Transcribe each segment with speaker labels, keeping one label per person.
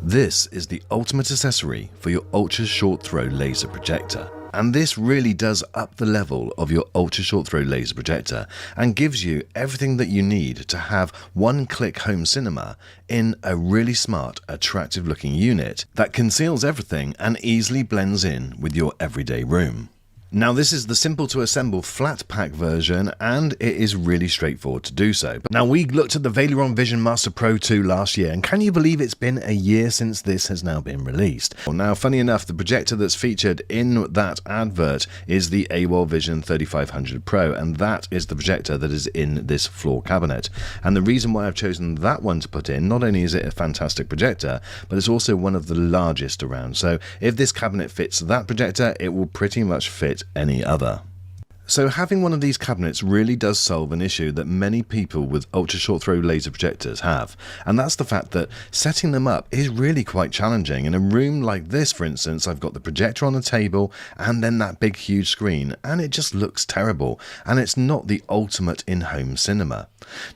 Speaker 1: This is the ultimate accessory for your ultra short throw laser projector. And this really does up the level of your ultra short throw laser projector and gives you everything that you need to have one-click home cinema in a really smart, attractive looking unit that conceals everything and easily blends in with your everyday room. Now this is the simple to assemble flat pack version and it is really straightforward to do so. Now we looked at the Valeron Vision Master Pro 2 last year and can you believe it's been a year since this has now been released? Well, now funny enough, the projector that's featured in that advert is the AWOL Vision 3500 Pro and that is the projector that is in this floor cabinet. And the reason why I've chosen that one to put in, not only is it a fantastic projector, but it's also one of the largest around. So if this cabinet fits that projector, it will pretty much fit any other. So having one of these cabinets really does solve an issue that many people with ultra short throw laser projectors have, and that's the fact that setting them up is really quite challenging. In a room like this, for instance, I've got the projector on the table and then that big huge screen, and it just looks terrible, and it's not the ultimate in-home cinema.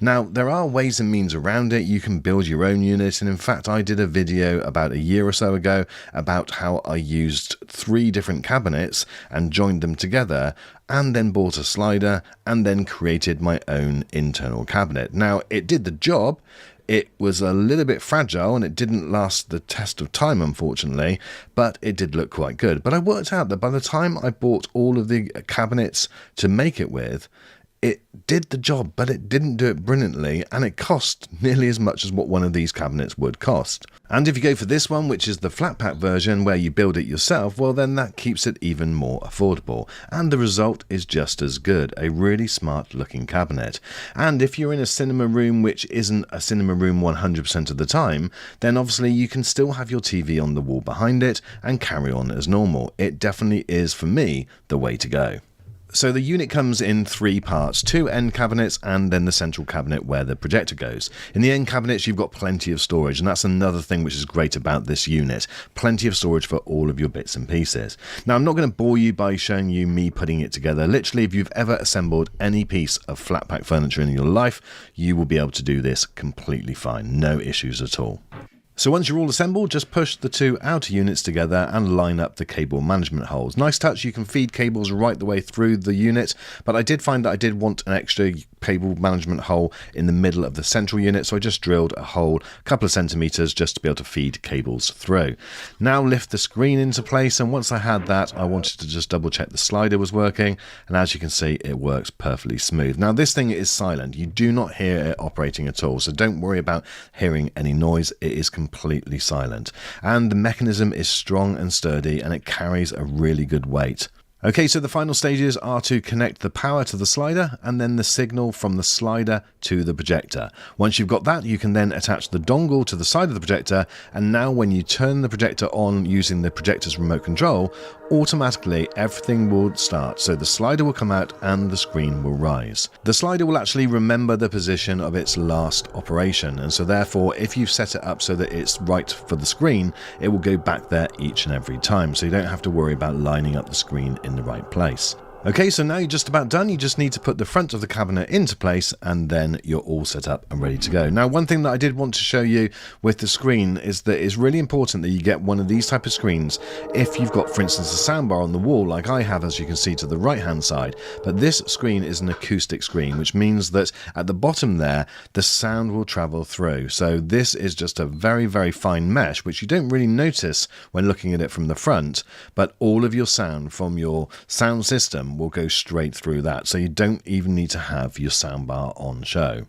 Speaker 1: Now there are ways and means around it. You can build your own unit, and in fact I did a video about a year or so ago about how I used 3 different cabinets and joined them together and then bought a slider and then created my own internal cabinet. Now it did the job. It was a little bit fragile and it didn't last the test of time, unfortunately, but it did look quite good. But I worked out that by the time I bought all of the cabinets to make it with, it did the job, but it didn't do it brilliantly, and it cost nearly as much as what one of these cabinets would cost. And if you go for this one, which is the flat pack version where you build it yourself, well then that keeps it even more affordable, and the result is just as good, a really smart looking cabinet. And if you're in a cinema room which isn't a cinema room 100% of the time, then obviously you can still have your TV on the wall behind it and carry on as normal. It definitely is, for me, the way to go. So the unit comes in 3 parts, 2 end cabinets and then the central cabinet where the projector goes. In the end cabinets you've got plenty of storage, and that's another thing which is great about this unit. Plenty of storage for all of your bits and pieces. Now I'm not going to bore you by showing you me putting it together. Literally, if you've ever assembled any piece of flat pack furniture in your life, you will be able to do this completely fine. No issues at all. So once you're all assembled, just push the 2 outer units together and line up the cable management holes. Nice touch, you can feed cables right the way through the unit, but I did find that I did want an extra cable management hole in the middle of the central unit, so I just drilled a hole a couple of centimeters just to be able to feed cables through. Now lift the screen into place, and once I had that, I wanted to just double check the slider was working, and as you can see, it works perfectly smooth. Now this thing is silent, you do not hear it operating at all, so don't worry about hearing any noise. It is completely silent, and the mechanism is strong and sturdy, and it carries a really good weight. Okay, so the final stages are to connect the power to the slider and then the signal from the slider to the projector. Once you've got that, you can then attach the dongle to the side of the projector, and now when you turn the projector on using the projector's remote control, automatically everything will start. So the slider will come out and the screen will rise. The slider will actually remember the position of its last operation, and so therefore if you've set it up so that it's right for the screen, it will go back there each and every time, so you don't have to worry about lining up the screen in the right place. Okay, so now you're just about done. You just need to put the front of the cabinet into place and then you're all set up and ready to go. Now, one thing that I did want to show you with the screen is that it's really important that you get one of these type of screens if you've got, for instance, a soundbar on the wall like I have, as you can see to the right hand side. But this screen is an acoustic screen, which means that at the bottom there, the sound will travel through. So this is just a very, very fine mesh, which you don't really notice when looking at it from the front, but all of your sound from your sound system will go straight through that, so you don't even need to have your soundbar on show.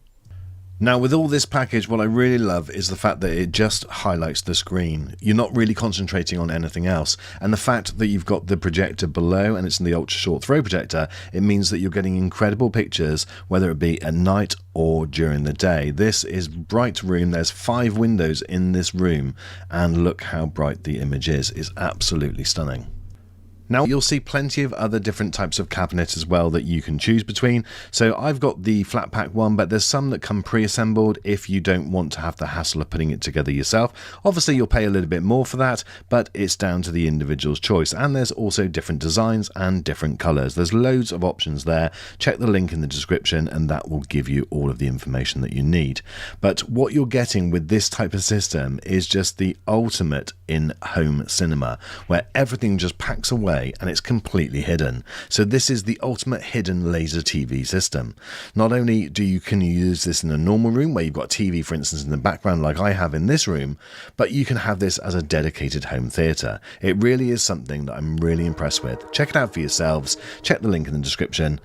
Speaker 1: Now with all this package, what I really love is the fact that it just highlights the screen. You're not really concentrating on anything else, and the fact that you've got the projector below and it's in the ultra short throw projector, it means that you're getting incredible pictures whether it be at night or during the day. This is bright room. There's 5 windows in this room, and look how bright the image is. It's absolutely stunning. Now you'll see plenty of other different types of cabinet as well that you can choose between. So I've got the flat pack one, but there's some that come pre-assembled if you don't want to have the hassle of putting it together yourself. Obviously you'll pay a little bit more for that, but it's down to the individual's choice. And there's also different designs and different colors. There's loads of options there. Check the link in the description and that will give you all of the information that you need. But what you're getting with this type of system is just the ultimate in home cinema, where everything just packs away and it's completely hidden. So this is the ultimate hidden laser TV system. Not only can you use this in a normal room where you've got TV, for instance, in the background like I have in this room, but you can have this as a dedicated home theatre. It really is something that I'm really impressed with. Check it out for yourselves. Check the link in the description.